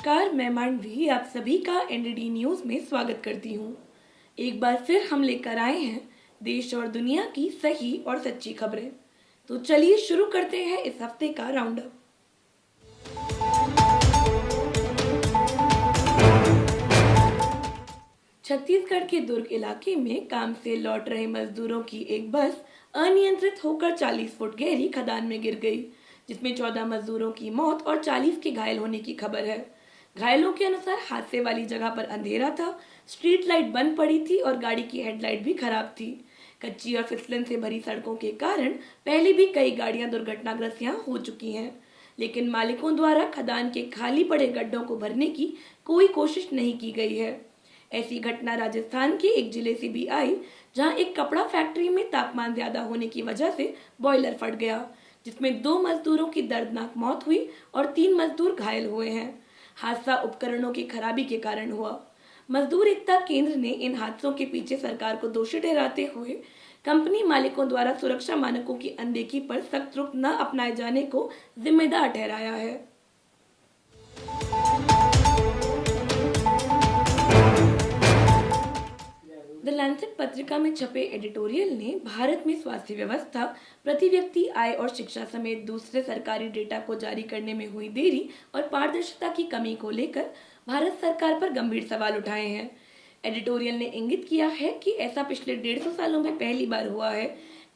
नमस्कार, मैं मानवी आप सभी का एनडीडी न्यूज में स्वागत करती हूँ। एक बार फिर हम लेकर आए हैं देश और दुनिया की सही और सच्ची खबरें। तो चलिए शुरू करते हैं इस हफ्ते का राउंड अप। छत्तीसगढ़ के दुर्ग इलाके में काम से लौट रहे मजदूरों की एक बस अनियंत्रित होकर 40 फुट गहरी खदान में गिर गई, जिसमें 14 मजदूरों की मौत और 40 के घायल होने की खबर है। घायलों के अनुसार हादसे वाली जगह पर अंधेरा था, स्ट्रीट लाइट बंद पड़ी थी और गाड़ी की हेडलाइट भी खराब थी। कच्ची और फिसलन से भरी सड़कों के कारण पहले भी कई गाड़ियां दुर्घटनाग्रस्त यहाँ हो चुकी हैं, लेकिन मालिकों द्वारा खदान के खाली पड़े गड्ढों को भरने की कोई कोशिश नहीं की गई है। ऐसी घटना राजस्थान के एक जिले से भी आई, जहां एक कपड़ा फैक्ट्री में तापमान ज्यादा होने की वजह से बॉयलर फट गया, जिसमें 2 मजदूरों की दर्दनाक मौत हुई और 3 मजदूर घायल हुए हैं। हादसा उपकरणों की खराबी के कारण हुआ। मजदूर एकता केंद्र ने इन हादसों के पीछे सरकार को दोषी ठहराते हुए कंपनी मालिकों द्वारा सुरक्षा मानकों की अनदेखी पर सख्त रुख न अपनाए जाने को जिम्मेदार ठहराया है। द लैंसेट पत्रिका में छपे एडिटोरियल ने भारत में स्वास्थ्य व्यवस्था, प्रति व्यक्ति आय और शिक्षा समेत दूसरे सरकारी डेटा को जारी करने में हुई देरी और पारदर्शिता की कमी को लेकर भारत सरकार पर गंभीर सवाल उठाए हैं। एडिटोरियल ने इंगित किया है कि ऐसा पिछले 150 सालों में पहली बार हुआ है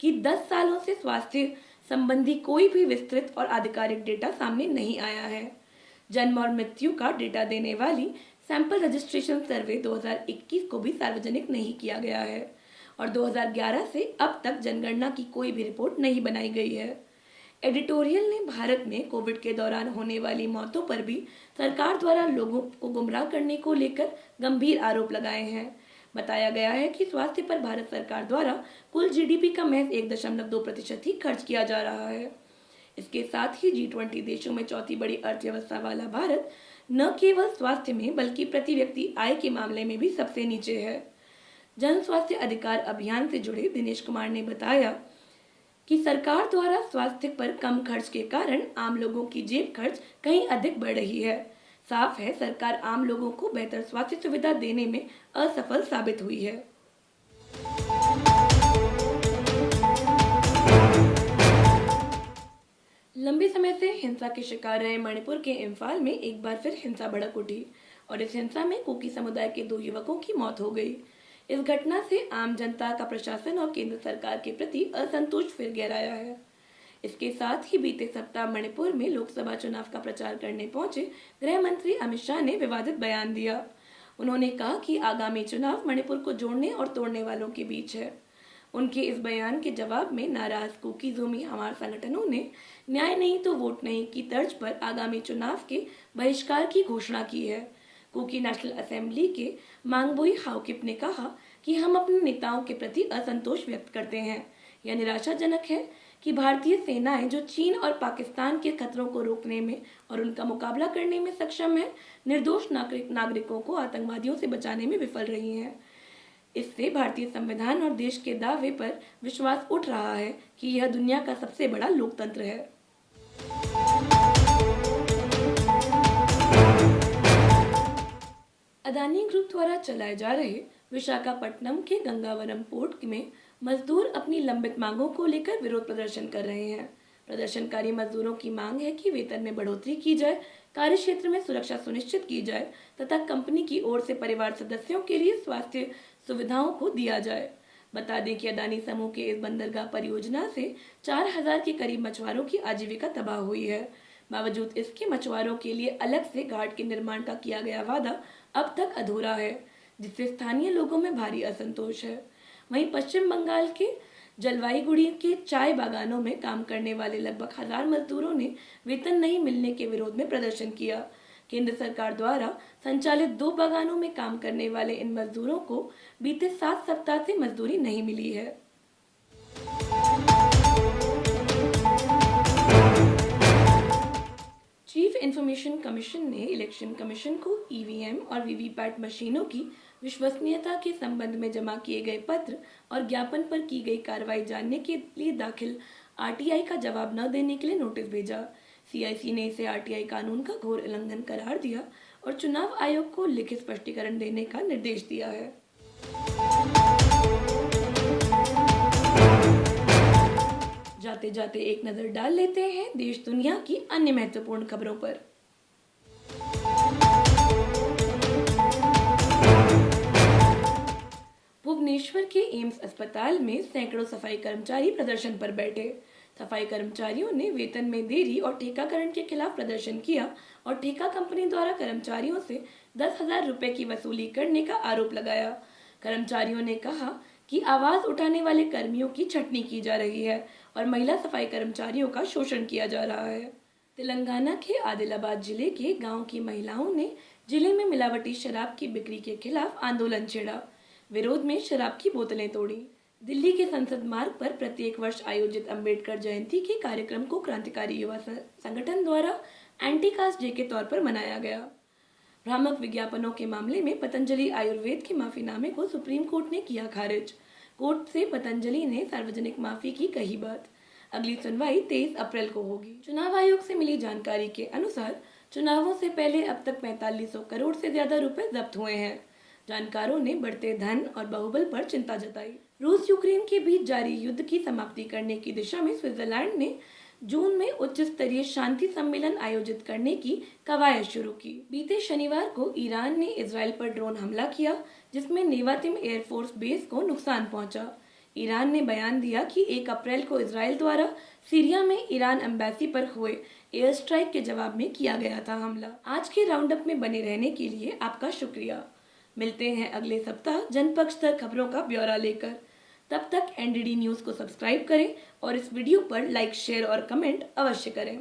कि 10 सालों से स्वास्थ्य संबंधी कोई भी विस्तृत और आधिकारिक डेटा सामने नहीं आया है। जन्म और मृत्यु का डेटा देने वाली सैंपल रजिस्ट्रेशन सर्वे 2021 को भी सार्वजनिक नहीं किया गया है और 2011 से अब तक जनगणना की कोई भी रिपोर्ट नहीं बनाई गई है। एडिटोरियल ने भारत में कोविड के दौरान होने वाली मौतों पर भी सरकार द्वारा लोगों को गुमराह करने को लेकर गंभीर आरोप लगाए हैं। बताया गया है कि स्वास्थ्य पर भारत सरकार द्वारा कुल जीडीपी का महज 1.2% ही खर्च किया जा रहा है। इसके साथ ही G20 देशों में चौथी बड़ी अर्थव्यवस्था वाला भारत न केवल स्वास्थ्य में बल्कि प्रति व्यक्ति आय के मामले में भी सबसे नीचे है। जन स्वास्थ्य अधिकार अभियान से जुड़े दिनेश कुमार ने बताया कि सरकार द्वारा स्वास्थ्य पर कम खर्च के कारण आम लोगों की जेब खर्च कहीं अधिक बढ़ रही है। साफ है, सरकार आम लोगों को बेहतर स्वास्थ्य सुविधा देने में असफल साबित हुई है। लंबे समय से हिंसा के शिकार रहे मणिपुर के इम्फाल में एक बार फिर हिंसा भड़क उठी और इस हिंसा में कुकी समुदाय के 2 युवकों की मौत हो गई। इस घटना से आम जनता का प्रशासन और केंद्र सरकार के प्रति असंतोष फिर गहराया है। इसके साथ ही बीते सप्ताह मणिपुर में लोकसभा चुनाव का प्रचार करने पहुंचे गृह मंत्री अमित शाह ने विवादित बयान दिया। उन्होंने कहा कि आगामी चुनाव मणिपुर को जोड़ने और तोड़ने वालों के बीच है। उनके इस बयान के जवाब में नाराज कुकी ज़ूमी हमार संगठनों ने न्याय नहीं तो वोट नहीं की तर्ज पर आगामी चुनाव के बहिष्कार की घोषणा की है। कुकी नेशनल असेंबली के मांगबोई हाउकिप ने कहा कि हम अपने नेताओं के प्रति असंतोष व्यक्त करते हैं। यह निराशाजनक है कि भारतीय सेनाएं जो चीन और पाकिस्तान के खतरों को रोकने में और उनका मुकाबला करने में सक्षम है, निर्दोष नागरिकों को आतंकवादियों से बचाने में विफल रही हैं। इससे भारतीय संविधान और देश के दावे पर विश्वास उठ रहा है कि यह दुनिया का सबसे बड़ा लोकतंत्र है। अदानी ग्रुप द्वारा चलाए जा रहे विशाखापट्टनम के गंगावरम पोर्ट में मजदूर अपनी लंबित मांगों को लेकर विरोध प्रदर्शन कर रहे हैं। प्रदर्शनकारी मजदूरों की मांग है कि वेतन में बढ़ोतरी की जाए, कार्य क्षेत्र में सुरक्षा सुनिश्चित की जाए तथा कंपनी की ओर से परिवार सदस्यों के लिए स्वास्थ्य सुविधाओं को दिया जाए। बता दें कि अदानी समूह के इस बंदरगाह परियोजना से 4000 के करीब मछुआरों की आजीविका तबाह हुई है। बावजूद इसके मछुआरों के लिए अलग से घाट के निर्माण का किया गया वादा अब तक अधूरा है, जिससे स्थानीय लोगों में भारी असंतोष है। वहीं पश्चिम बंगाल के जलपाईगुड़ी के चाय बागानों में काम करने वाले लगभग 1000 मजदूरों ने वेतन नहीं मिलने के विरोध में प्रदर्शन किया। केंद्र सरकार द्वारा संचालित 2 बागानों में काम करने वाले इन मजदूरों को बीते 7 सप्ताह से मजदूरी नहीं मिली है। चीफ इंफॉर्मेशन कमीशन ने इलेक्शन कमीशन को ईवीएम और वीवीपैट मशीनों की विश्वसनीयता के संबंध में जमा किए गए पत्र और ज्ञापन पर की गई कार्रवाई जानने के लिए दाखिल आरटीआई का जवाब न देने के लिए नोटिस भेजा। सीआईसी ने इसे आरटीआई कानून का घोर उल्लंघन करार दिया और चुनाव आयोग को लिखित स्पष्टीकरण देने का निर्देश दिया है। जाते जाते एक नजर डाल लेते हैं देश दुनिया की अन्य महत्वपूर्ण खबरों पर। भुवनेश्वर के एम्स अस्पताल में सैकड़ों सफाई कर्मचारी प्रदर्शन पर बैठे। सफाई कर्मचारियों ने वेतन में देरी और ठेकाकरण के खिलाफ प्रदर्शन किया और ठेका कंपनी द्वारा कर्मचारियों से 10,000 रुपए की वसूली करने का आरोप लगाया। कर्मचारियों ने कहा कि आवाज उठाने वाले कर्मियों की छटनी की जा रही है और महिला सफाई कर्मचारियों का शोषण किया जा रहा है। तेलंगाना के आदिलाबाद जिले के गांव की महिलाओं ने जिले में मिलावटी शराब की बिक्री के खिलाफ आंदोलन छेड़ा। विरोध में शराब की बोतलें तोड़ी। दिल्ली के संसद मार्ग पर प्रत्येक वर्ष आयोजित अंबेडकर जयंती के कार्यक्रम को क्रांतिकारी युवा संगठन द्वारा एंटी कास्ट डे के तौर पर मनाया गया। भ्रामक विज्ञापनों के मामले में पतंजलि आयुर्वेद के माफीनामे को सुप्रीम कोर्ट ने किया खारिज। कोर्ट से पतंजलि ने सार्वजनिक माफी की कही बात। अगली सुनवाई 23 अप्रैल को होगी। चुनाव आयोग से मिली जानकारी के अनुसार चुनावों से पहले अब तक 4500 करोड़ से ज्यादा रुपए जब्त हुए हैं। जानकारों ने बढ़ते धन और बाहुबल पर चिंता जताई। रूस यूक्रेन के बीच जारी युद्ध की समाप्ति करने की दिशा में स्विट्जरलैंड ने जून में उच्च स्तरीय शांति सम्मेलन आयोजित करने की कवायद शुरू की। बीते शनिवार को ईरान ने इजराइल पर ड्रोन हमला किया, जिसमें नेवातिम एयरफोर्स बेस को नुकसान पहुंचा। ईरान ने बयान दिया कि 1 अप्रैल को इजराइल द्वारा सीरिया में ईरान एम्बेसी पर हुए एयर स्ट्राइक के जवाब में किया गया था हमला। आज के राउंड अप में बने रहने के लिए आपका शुक्रिया। मिलते हैं अगले सप्ताह जनपक्ष तक खबरों का ब्यौरा लेकर। तब तक एनडीडी न्यूज को सब्सक्राइब करें और इस वीडियो पर लाइक, शेयर और कमेंट अवश्य करें।